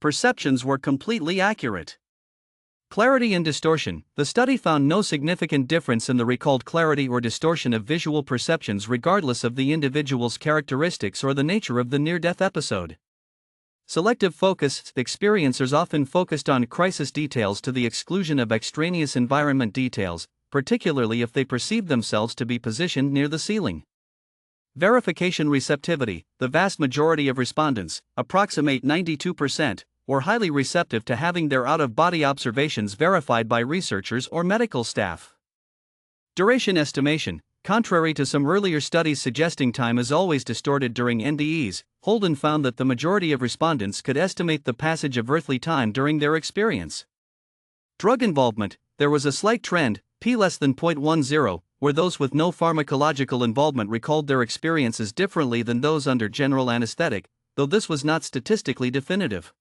perceptions were completely accurate. Clarity and distortion. The study found no significant difference in the recalled clarity or distortion of visual perceptions regardless of the individual's characteristics or the nature of the near-death episode. Selective focus. Experiencers often focused on crisis details to the exclusion of extraneous environment details, particularly if they perceived themselves to be positioned near the ceiling. Verification receptivity. The vast majority of respondents, approximate 92%, were highly receptive to having their out-of-body observations verified by researchers or medical staff. Duration estimation. Contrary to some earlier studies suggesting time is always distorted during NDEs, Holden found that the majority of respondents could estimate the passage of earthly time during their experience. Drug involvement. There was a slight trend, p less than 0.10, where those with no pharmacological involvement recalled their experiences differently than those under general anesthetic, though this was not statistically definitive.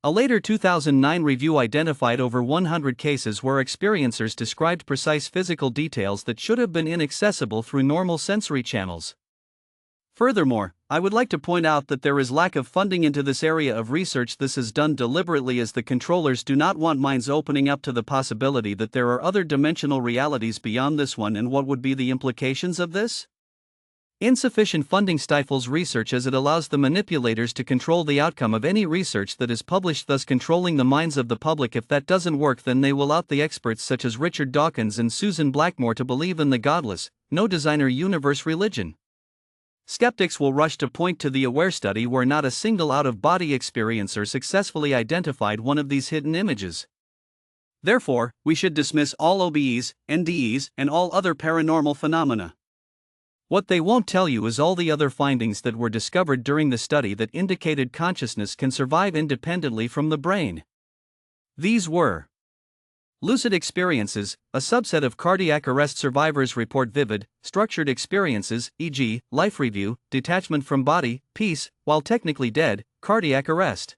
A later 2009 review identified over 100 cases where experiencers described precise physical details that should have been inaccessible through normal sensory channels. Furthermore, I would like to point out that there is lack of funding into this area of research. This is done deliberately as the controllers do not want minds opening up to the possibility that there are other dimensional realities beyond this one. And what would be the implications of this? Insufficient funding stifles research as it allows the manipulators to control the outcome of any research that is published, thus controlling the minds of the public. If that doesn't work, then they will out the experts such as Richard Dawkins and Susan Blackmore to believe in the godless, no designer universe religion. Skeptics will rush to point to the AWARE study where not a single out-of-body experiencer successfully identified one of these hidden images. Therefore, we should dismiss all OBEs, NDEs, and all other paranormal phenomena. What they won't tell you is all the other findings that were discovered during the study that indicated consciousness can survive independently from the brain. These were lucid experiences. A subset of cardiac arrest survivors report vivid, structured experiences, e.g., life review, detachment from body, peace, while technically dead, cardiac arrest.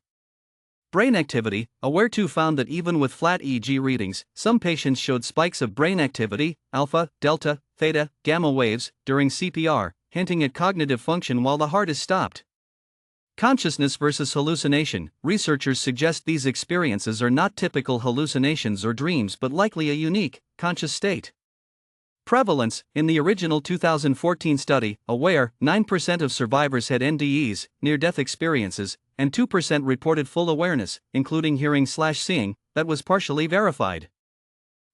Brain activity. AWARE 2 found that even with flat EEG readings, some patients showed spikes of brain activity, alpha, delta, theta, gamma waves, during CPR, hinting at cognitive function while the heart is stopped. Consciousness versus hallucination. Researchers suggest these experiences are not typical hallucinations or dreams but likely a unique, conscious state. Prevalence. In the original 2014 study, AWARE, 9% of survivors had NDEs, near-death experiences, and 2% reported full awareness, including hearing/seeing, that was partially verified.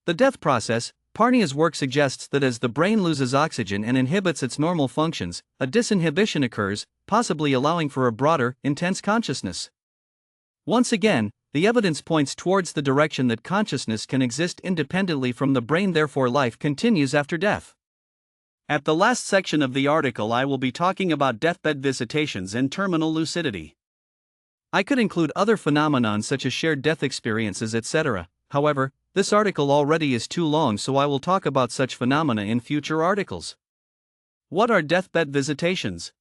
The death process. Parnia's work suggests that as the brain loses oxygen and inhibits its normal functions, a disinhibition occurs, possibly allowing for a broader, intense consciousness. Once again, the evidence points towards the direction that consciousness can exist independently from the brain, therefore life continues after death. At the last section of the article I will be talking about deathbed visitations and terminal lucidity. I could include other phenomena such as shared death experiences, etc. However, this article already is too long, so I will talk about such phenomena in future articles. What are deathbed visitations?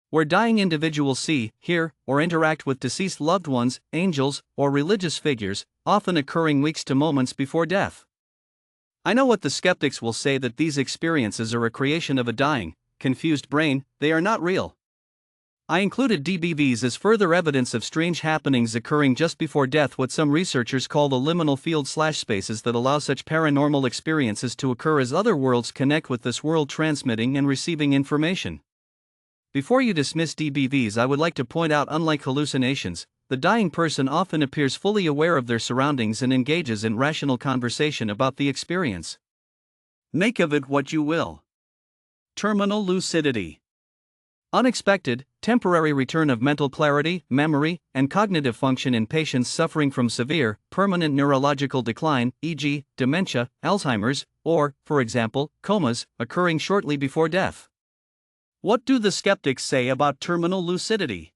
Where dying individuals see, hear, or interact with deceased loved ones, angels, or religious figures, often occurring weeks to moments before death. I know what the skeptics will say, that these experiences are a creation of a dying, confused brain. They are not real. I included DBVs as further evidence of strange happenings occurring just before death, what some researchers call the liminal field/spaces that allow such paranormal experiences to occur as other worlds connect with this world, transmitting and receiving information. Before you dismiss DBVs, I would like to point out, unlike hallucinations, the dying person often appears fully aware of their surroundings and engages in rational conversation about the experience. Make of it what you will. Terminal lucidity. Unexpected, temporary return of mental clarity, memory, and cognitive function in patients suffering from severe, permanent neurological decline, e.g., dementia, Alzheimer's, or, for example, comas, occurring shortly before death. What do the skeptics say about terminal lucidity?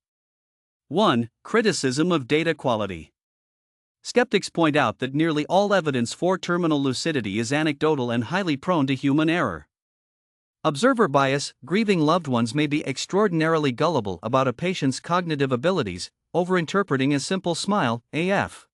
1. Criticism of data quality. Skeptics point out that nearly all evidence for terminal lucidity is anecdotal and highly prone to human error. Observer bias. Grieving loved ones may be extraordinarily gullible about a patient's cognitive abilities, overinterpreting a simple smile, AF.